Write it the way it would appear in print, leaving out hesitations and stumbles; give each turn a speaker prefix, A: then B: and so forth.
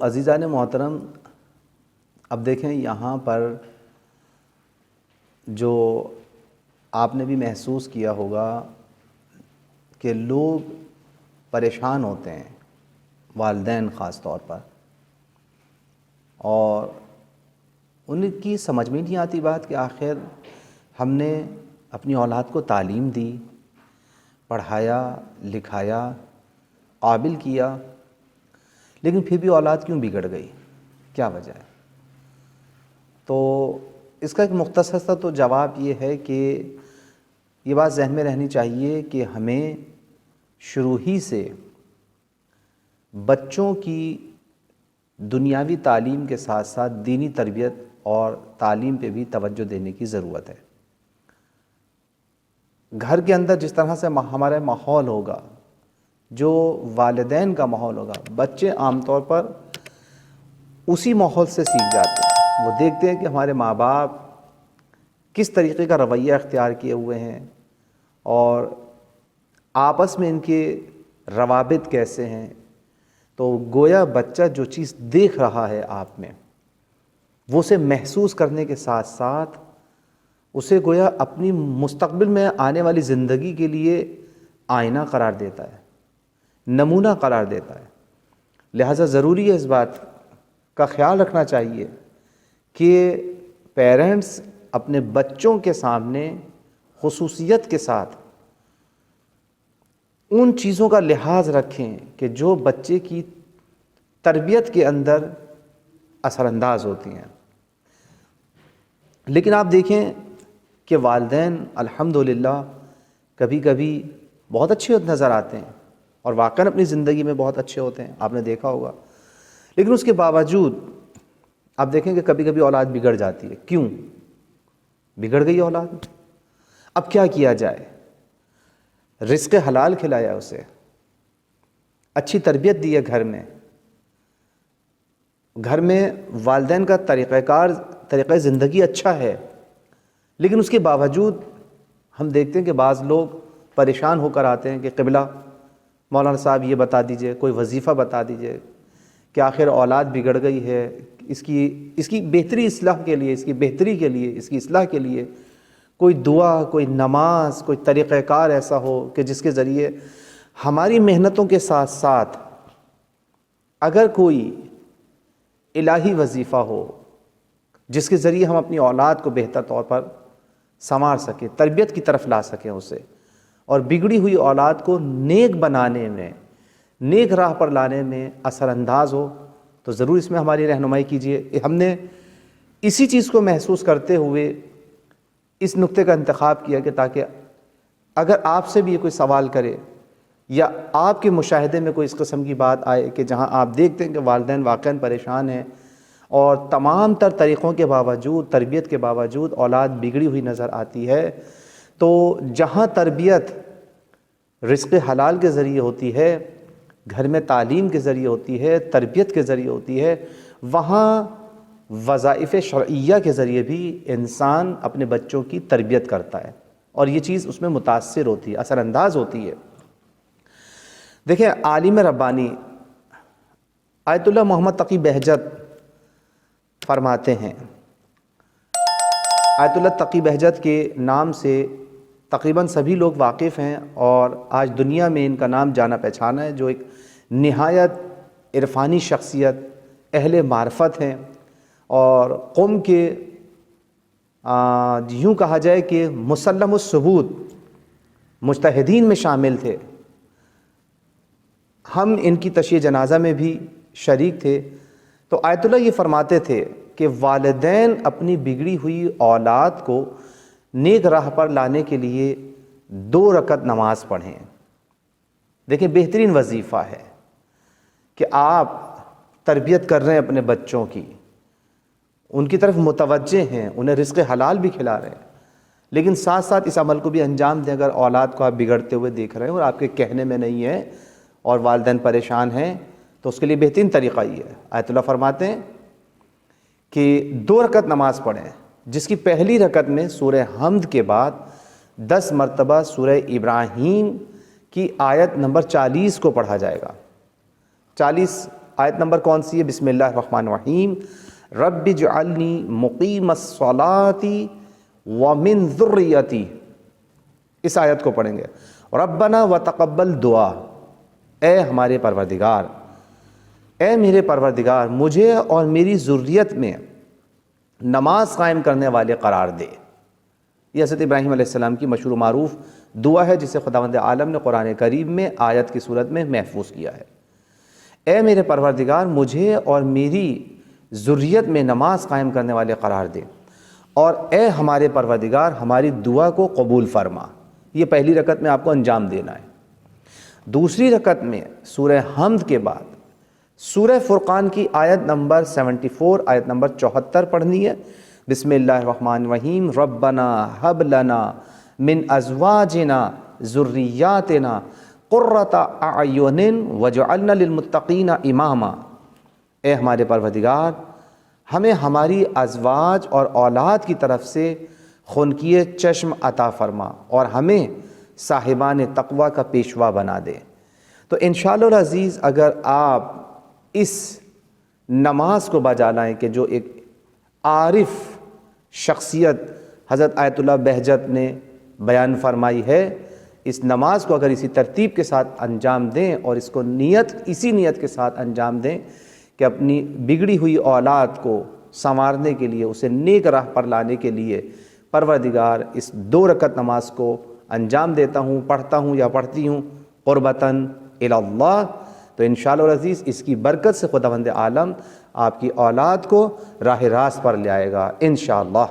A: عزیزان محترم، اب دیکھیں یہاں پر جو آپ نے بھی محسوس کیا ہوگا کہ لوگ پریشان ہوتے ہیں، والدین خاص طور پر، اور ان کی سمجھ میں نہیں آتی بات کہ آخر ہم نے اپنی اولاد کو تعلیم دی، پڑھایا لکھایا، قابل کیا، لیکن پھر بھی اولاد کیوں بگڑ گئی، کیا وجہ ہے؟ تو اس کا ایک مختصر سا تو جواب یہ ہے کہ یہ بات ذہن میں رہنی چاہیے کہ ہمیں شروع ہی سے بچوں کی دنیاوی تعلیم کے ساتھ ساتھ دینی تربیت اور تعلیم پہ بھی توجہ دینے کی ضرورت ہے۔ گھر کے اندر جس طرح سے ہمارا ماحول ہوگا، جو والدین کا ماحول ہوگا، بچے عام طور پر اسی ماحول سے سیکھ جاتے ہیں۔ وہ دیکھتے ہیں کہ ہمارے ماں باپ کس طریقے کا رویہ اختیار کیے ہوئے ہیں اور آپس میں ان کے روابط کیسے ہیں، تو گویا بچہ جو چیز دیکھ رہا ہے آپ میں، وہ اسے محسوس کرنے کے ساتھ ساتھ اسے گویا اپنی مستقبل میں آنے والی زندگی کے لیے آئینہ قرار دیتا ہے، نمونہ قرار دیتا ہے۔ لہٰذا ضروری ہے اس بات کا خیال رکھنا چاہیے کہ پیرنٹس اپنے بچوں کے سامنے خصوصیت کے ساتھ ان چیزوں کا لحاظ رکھیں کہ جو بچے کی تربیت کے اندر اثر انداز ہوتی ہیں۔ لیکن آپ دیکھیں کہ والدین الحمدللہ کبھی کبھی بہت اچھے نظر آتے ہیں اور واقعاً اپنی زندگی میں بہت اچھے ہوتے ہیں، آپ نے دیکھا ہوگا، لیکن اس کے باوجود آپ دیکھیں کہ کبھی کبھی اولاد بگڑ جاتی ہے۔ کیوں بگڑ گئی اولاد؟ اب کیا کیا جائے؟ رزق حلال کھلایا اسے، اچھی تربیت دی ہے گھر میں والدین کا طریقہ زندگی اچھا ہے، لیکن اس کے باوجود ہم دیکھتے ہیں کہ بعض لوگ پریشان ہو کر آتے ہیں کہ قبلہ مولانا صاحب یہ بتا دیجئے، کوئی وظیفہ بتا دیجئے کہ آخر اولاد بگڑ گئی ہے، اس کی بہتری اصلاح کے لیے، اس کی بہتری کے لیے، اس کی اصلاح کے لیے کوئی دعا، کوئی نماز، کوئی طریقہ کار ایسا ہو کہ جس کے ذریعے ہماری محنتوں کے ساتھ ساتھ اگر کوئی الہی وظیفہ ہو جس کے ذریعے ہم اپنی اولاد کو بہتر طور پر سنوار سکیں، تربیت کی طرف لا سکیں اسے، اور بگڑی ہوئی اولاد کو نیک بنانے میں، نیک راہ پر لانے میں اثر انداز ہو، تو ضرور اس میں ہماری رہنمائی کیجیے۔ ہم نے اسی چیز کو محسوس کرتے ہوئے اس نقطے کا انتخاب کیا کہ تاکہ اگر آپ سے بھی یہ کوئی سوال کرے یا آپ کے مشاہدے میں کوئی اس قسم کی بات آئے کہ جہاں آپ دیکھتے ہیں کہ والدین واقعاً پریشان ہیں اور تمام تر طریقوں کے باوجود، تربیت کے باوجود اولاد بگڑی ہوئی نظر آتی ہے، تو جہاں تربیت رزق حلال کے ذریعے ہوتی ہے، گھر میں تعلیم کے ذریعے ہوتی ہے، تربیت کے ذریعے ہوتی ہے، وہاں وظائف شرعیہ کے ذریعے بھی انسان اپنے بچوں کی تربیت کرتا ہے اور یہ چیز اس میں متاثر ہوتی ہے، اثر انداز ہوتی ہے۔ دیکھیں، عالم ربانی آیت اللہ محمد تقی بہجت فرماتے ہیں، آیت اللہ تقی بہجت کے نام سے تقریباً سبھی لوگ واقف ہیں اور آج دنیا میں ان کا نام جانا پہچانا ہے، جو ایک نہایت عرفانی شخصیت، اہل معرفت ہیں، اور قوم کے یوں کہا جائے کہ مسلم الثبوت مجتہدین میں شامل تھے۔ ہم ان کی تشییع جنازہ میں بھی شریک تھے۔ تو آیت اللہ یہ فرماتے تھے کہ والدین اپنی بگڑی ہوئی اولاد کو نیک راہ پر لانے کے لیے 2 رکعت نماز پڑھیں۔ دیکھیں، بہترین وظیفہ ہے کہ آپ تربیت کر رہے ہیں اپنے بچوں کی، ان کی طرف متوجہ ہیں، انہیں رزق حلال بھی کھلا رہے ہیں، لیکن ساتھ ساتھ اس عمل کو بھی انجام دیں۔ اگر اولاد کو آپ بگڑتے ہوئے دیکھ رہے ہیں اور آپ کے کہنے میں نہیں ہے اور والدین پریشان ہیں، تو اس کے لیے بہترین طریقہ یہ ہے۔ آیت اللہ فرماتے ہیں کہ 2 رکعت نماز پڑھیں، جس کی پہلی رکعت میں سورہ حمد کے بعد 10 مرتبہ سورہ ابراہیم کی آیت نمبر 40 کو پڑھا جائے گا۔ 40 آیت نمبر کون سی ہے؟ بسم اللہ الرحمن الرحیم، رب اجعلنی مقیم الصلاۃ ومن ذریتی، اس آیت کو پڑھیں گے۔ ربنا وتقبل دعا، اے ہمارے پروردگار، اے میرے پروردگار مجھے اور میری ذریت میں نماز قائم کرنے والے قرار دے۔ یہ حضرت ابراہیم علیہ السلام کی مشہور و معروف دعا ہے جسے خداوند عالم نے قرآن کریم میں آیت کی صورت میں محفوظ کیا ہے۔ اے میرے پروردگار مجھے اور میری ذریت میں نماز قائم کرنے والے قرار دے، اور اے ہمارے پروردگار ہماری دعا کو قبول فرما۔ یہ پہلی رکعت میں آپ کو انجام دینا ہے۔ دوسری رکعت میں سورہ حمد کے بعد سورہ فرقان کی آیت نمبر 74، آیت نمبر 74 پڑھنی ہے۔ بسم اللہ الرحمن الرحیم، ربنا ہب لنا من ازواجنا ذریاتنا قرۃ اعین واجعلنا للمتقین اماما۔ اے ہمارے پروردگار ہمیں ہماری ازواج اور اولاد کی طرف سے خنکی چشم عطا فرما اور ہمیں صاحبان تقوی کا پیشوا بنا دے۔ تو انشاءاللہ العزیز اگر آپ اس نماز کو بجا لائیں کہ جو ایک عارف شخصیت حضرت آیت اللہ بہجت نے بیان فرمائی ہے، اس نماز کو اگر اسی ترتیب کے ساتھ انجام دیں اور اس کو اسی نیت کے ساتھ انجام دیں کہ اپنی بگڑی ہوئی اولاد کو سنوارنے کے لیے، اسے نیک راہ پر لانے کے لیے پروردگار اس 2 رکعت نماز کو انجام دیتا ہوں، پڑھتا ہوں یا پڑھتی ہوں قربتاً الی اللہ، تو انشاءاللہ العزیز اس کی برکت سے خداوند عالم آپ کی اولاد کو راہ راست پر لے آئے گا انشاءاللہ۔